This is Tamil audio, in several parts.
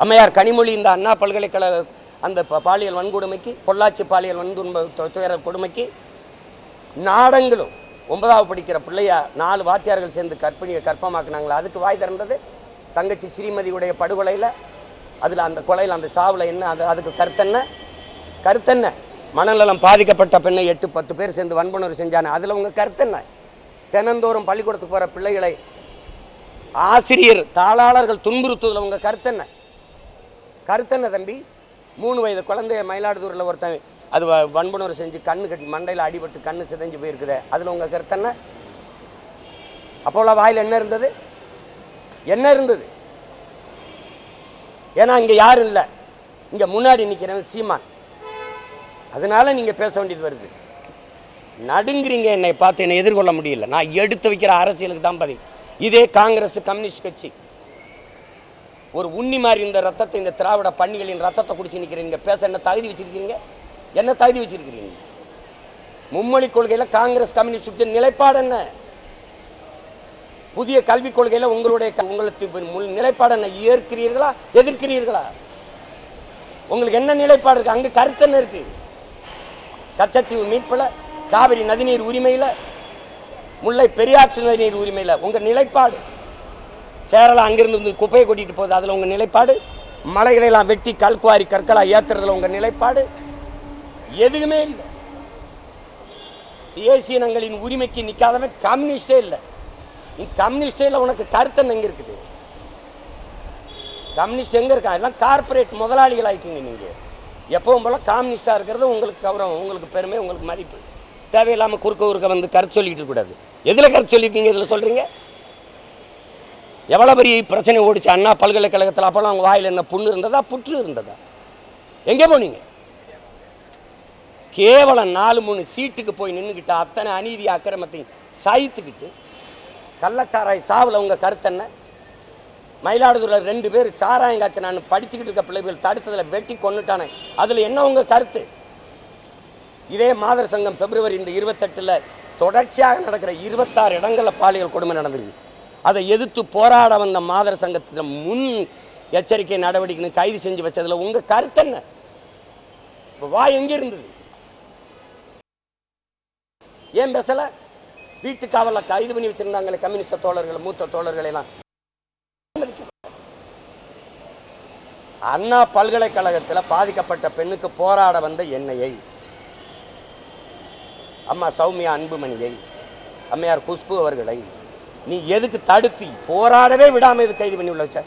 அம்மையார் கனிமொழி இந்த அண்ணா பல்கலைக்கழக அந்த பாலியல் வன்கொடுமைக்கு, பொள்ளாச்சி பாலியல் துயர கொடுமைக்கு நாடங்களும் 9வது படிக்கிற பிள்ளையா 4 வாத்தியார்கள் சேர்ந்து கற்பமாக்குனாங்களா? அதுக்கு வாய் திறந்தது தங்கச்சி ஸ்ரீமதியுடைய படுகொலையில். அதில் அந்த கொலையில் அந்த சாவில் என்ன அதுக்கு கருத்தென்ன? மனநலம் பாதிக்கப்பட்ட பெண்ணை 8-10 பேர் சேர்ந்து வன்புணர்வு செஞ்சானே, அதில் உங்கள் கருத்தென்ன? தினந்தோறும் பள்ளிக்கூடத்துக்கு போகிற பிள்ளைகளை ஆசிரியர் தாளாளர்கள் துன்புறுத்துவதில் உங்கள் கருத்தென்ன தம்பி? 3 வயது குழந்தைய மயிலாடுதுறையில் ஒருத்தன் அது வன்புணர்வு செஞ்சு கண்ணு கட்டி மண்டையில் அடிபட்டு கண்ணு சிதைஞ்சு போயிருக்குது, அதில் உங்கள் கருத்தென்ன? அப்போல வாயில் என்ன இருந்தது? ஏன்னா இங்கே யாரும் இல்லை, இங்கே முன்னாடி நிற்கிறவன் சீமான். அதனால நீங்கள் பேச வேண்டியது வருது. நடுங்குறீங்க, என்னை பார்த்து என்னை எதிர்கொள்ள முடியல. நான் எடுத்து வைக்கிற அரசியலுக்கு தான் பதில். இதே காங்கிரஸ் கம்யூனிஸ்ட் கட்சி ஒரு உண்ணி மாதிரி இந்த ரத்தத்தை, இந்த திராவிட பன்னிகளின் ரத்தத்தை குடிச்சு நிற்கிறீங்க. பேச என்ன தகுதி வச்சிருக்கிறீங்க? மும்மொழி கொள்கையில் காங்கிரஸ் கம்யூனிஸ்ட் நிலைப்பாடு என்ன? புதிய கல்விக் கொள்கையில் உங்களுக்கு நிலைப்பாடு என்ன? ஏற்கிறீர்களா எதிர்க்கிறீர்களா? உங்களுக்கு என்ன நிலைப்பாடு இருக்கு? அங்கே கருத்து என்ன இருக்கு? கச்சத்தீவு மீட்பில், காவிரி நதிநீர் உரிமையில், முல்லை பெரியாற்று நதிநீர் உரிமையில் உங்கள் நிலைப்பாடு. கேரளா அங்கிருந்து குப்பையை கொட்டிட்டு போகுது, அதில் உங்கள் நிலைப்பாடு. மலைகளெல்லாம் வெட்டி கல்குவாரி கற்களாக ஏற்றுறதுல உங்கள் நிலைப்பாடு. எதுவுமே இல்லை. தேசியனங்களின் உரிமைக்கு நிற்காதவன் கம்யூனிஸ்டே இல்லை. நீ கம்யூனிஸ்டே இல்லை, உனக்கு கருத்து எங்கே இருக்குது? கம்யூனிஸ்ட் எங்கே இருக்கா? எல்லாம் கார்பரேட் முதலாளிகள் ஆகிட்டீங்க. நீங்கள் எப்பவும் போல கம்யூனிஸ்டாக இருக்கிறது உங்களுக்கு கௌரவம், உங்களுக்கு பெருமை, உங்களுக்கு மதிப்பு. தேவையில்லாமல் குறுக்க வந்து கருத்து சொல்லிட்டு இருக்கக்கூடாது. எதில் கருத்து சொல்லியிருக்கீங்க? இதில் சொல்கிறீங்க. எவ்வளோ பெரிய பிரச்சனை ஓடிச்சு அண்ணா பல்கலைக்கழகத்தில். அப்போல்லாம் அவங்க வாயில் என்ன புண்ணு இருந்ததா, புற்று இருந்ததா? எங்கே போனீங்க? கேவலம் 4-3 சீட்டுக்கு போய் நின்றுக்கிட்ட அத்தனை அநீதி அக்கிரமத்தையும் சாய்த்துக்கிட்டு கள்ளச்சாராய் சாவில் உங்கள் கருத்தென்ன? மயிலாடுதுறையில் 2 பேர் சாராயம் காய்ச்சி நான் படிச்சுக்கிட்டு இருக்க பிள்ளைகள் தடுத்ததில் வெட்டி கொண்டுட்டானே, அதில் என்ன உங்கள் கருத்து? இதே மாதர் சங்கம் பிப்ரவரி இந்த 28 தொடர்ச்சியாக நடக்கிற 26 இடங்களில் பாலியல் கொடுமை நடந்திருக்கு. அதை எதிர்த்து போராட வந்த மாதர் சங்கத்தில் முன் எச்சரிக்கை நடவடிக்கைன்னு கைது செஞ்சு வச்சதில் உங்கள் கருத்து என்ன? இப்போ வாய் எங்கே இருந்தது? ஏன் பேசலை? வீட்டு காவலில் கைது பண்ணி வச்சிருந்தாங்களே கம்யூனிஸ்ட் தோழர்கள், மூத்த தோழர்களெல்லாம். அண்ணா பல்கலைக்கழகத்தில் பாதிக்கப்பட்ட பெண்ணுக்கு போராட வந்த என்னையை, அம்மா சௌமியா அன்புமணியை, அம்மையார் குஷ்பு அவர்களை நீ எதுக்கு தடுத்து போராடவே விடாம இது கைது பண்ணி உள்ள வச்ச?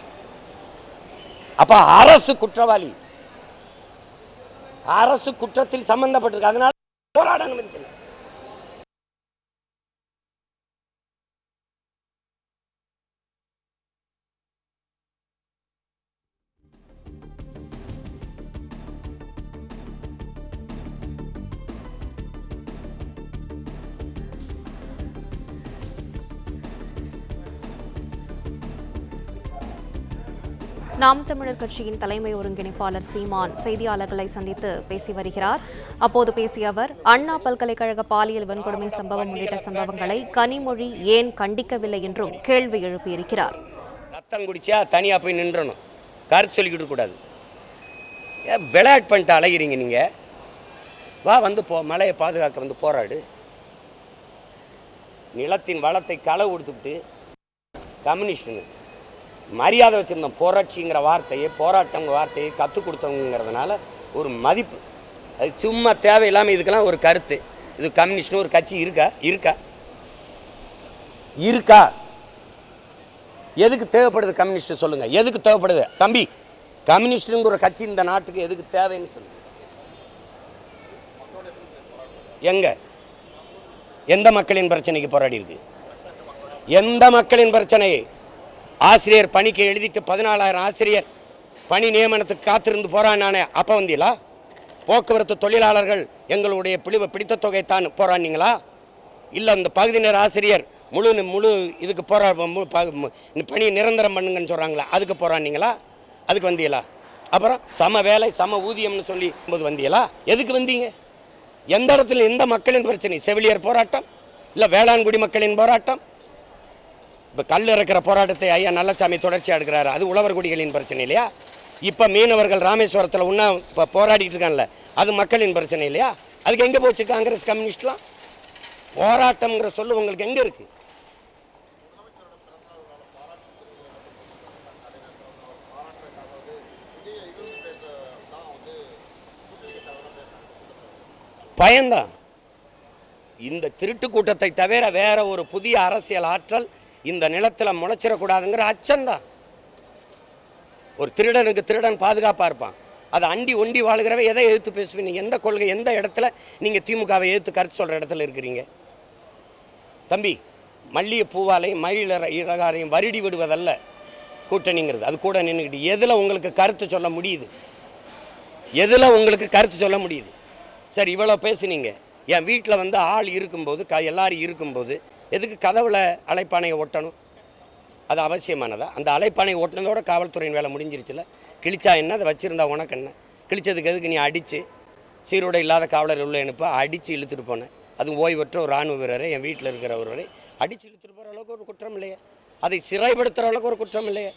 அப்ப அரசு குற்றவாளி, அரசு குற்றத்தில் சம்பந்தப்பட்டிருக்கு. அதனால போராட அனுமதிக்கல. நாம் தமிழர் கட்சியின் தலைமை ஒருங்கிணைப்பாளர் சீமான் செய்தியாளர்களை சந்தித்து பேசி வருகிறார். அப்போது பேசிய அவர், அண்ணா பல்கலைக்கழக பாலியல் வன்கொடுமை சம்பவம் உள்ளிட்ட சம்பவங்களை கனிமொழி ஏன் கண்டிக்கவில்லை என்றும் கேள்வி எழுப்பியிருக்கிறார். ரத்தம் குடிச்சா தனியா போய் நின்றணும், கருத்து சொல்லிக்கிட்டு கூடாது. விளையாட்டு பண்ணிட்டு அலைகிறீங்க நீங்க. வா வந்து மலையை பாதுகாக்க வந்து போராடு. நிலத்தின் வளத்தை களை கொடுத்துக்கிட்டு கம்யூனிஸ்டுன்னு மரியாதை வச்சுருந்தோம். புரட்சிங்கிற வார்த்தையை, போராட்டங்கிற வார்த்தையை கற்றுக் கொடுத்தவங்கிறதுனால ஒரு மதிப்பு. அது சும்மா தேவையில்லாமல் இதுக்கெல்லாம் ஒரு கருத்து. இது கம்யூனிஸ்ட்னு ஒரு கட்சி இருக்கா? எதுக்கு தேவைப்படுது கம்யூனிஸ்ட் சொல்லுங்கள்? எதுக்கு தேவைப்படுது தம்பி? கம்யூனிஸ்டுங்கிற ஒரு கட்சி இந்த நாட்டுக்கு எதுக்கு தேவைன்னு சொல்லுங்கள். எந்த மக்களின் பிரச்சனைக்கு போராடி இருக்கு? எந்த மக்களின் பிரச்சனை? ஆசிரியர் பணிக்கு எழுதிட்டு 14,000 ஆசிரியர் பணி நியமனத்துக்கு காத்திருந்து போராடினானே, அப்போ வந்தீங்களா? போக்குவரத்து தொழிலாளர்கள் எங்களுடைய பிடித்த தொகை தான் போராடினீங்களா? இல்லை இந்த பகுதி நேர ஆசிரியர் முழு இதுக்கு பணி நிரந்தரம் பண்ணுங்கன்னு சொல்கிறாங்களா, அதுக்கு போராடினீங்களா? அதுக்கு வந்தீங்களா? அப்புறம் சம வேலை சம ஊதியம்னு சொல்லி போது வந்தீங்களா? எதுக்கு வந்தீங்க? எந்த இடத்துல எந்த மக்களின் பிரச்சனை? செவிலியர் போராட்டம், இல்லை வேளாண்குடி மக்களின் போராட்டம்? இப்போ கல் இறக்கிற போராட்டத்தை ஐயா நல்லசாமி தொடர்ச்சியாக எடுக்கிறாரு, அது உழவர் குடிகளின் பிரச்சனை இல்லையா? இப்போ மீனவர்கள் ராமேஸ்வரத்தில் உண்ணா இப்போ போராடிட்டு இருக்காங்கல்ல, அது மக்களின் பிரச்சனை இல்லையா? அதுக்கு எங்கே போச்சு காங்கிரஸ் கம்யூனிஸ்ட்லாம்? போராட்டம்ங்கிற சொல்லு உங்களுக்கு எங்கே இருக்குது? பயம்தான். இந்த திருட்டு கூட்டத்தை தவிர வேற ஒரு புதிய அரசியல் ஆற்றல் இந்த நிலத்தில் முளைச்சிடக்கூடாதுங்கிற அச்சம்தான். ஒரு திருடனுக்கு திருடன் பாதுகாப்பாக இருப்பான். அதை அண்டி ஒண்டி வாழ்கிறவ எதை எதிர்த்து பேசுவீங்க? எந்த கொள்கை, எந்த இடத்துல நீங்கள் திமுகவை எதிர்த்து கருத்து சொல்கிற இடத்துல இருக்கிறீங்க? தம்பி, மல்லிகை பூவாலையும் மயில் இறகாரையும் வருடி விடுவதல்ல கூட்டணிங்கிறது. அது கூட நின்றுக்கிட்டு எதில் உங்களுக்கு கருத்து சொல்ல முடியுது? எதில் உங்களுக்கு கருத்து சொல்ல முடியுது? சரி, இவ்வளோ பேசுனீங்க. என் வீட்டில் வந்து ஆள் இருக்கும்போது எல்லாரும் இருக்கும்போது எதுக்கு கதவுல அழைப்பானையை ஒட்டணும்? அது அவசியமானதா? அந்த அழைப்பானை ஒட்டினதோட காவல்துறையின் வேலை முடிஞ்சிருச்சுல. கிழிச்சா என்ன, அதை வச்சுருந்தா உனக்கு என்ன? கிழிச்சதுக்கு எதுக்கு நீ அடித்து சீரோட இல்லாத காவலர் உள்ள அனுப்ப அடித்து இழுத்துட்டு போனேன்? அதுவும் ஓய்வற்ற ஒரு இராணுவ வீரரை, என் வீட்டில் இருக்கிறவரை அடித்து இழுத்துட்டு போகிற அளவுக்கு ஒரு குற்றம் இல்லையே? அதை சிறைப்படுத்துகிற அளவுக்கு ஒரு குற்றம் இல்லையே?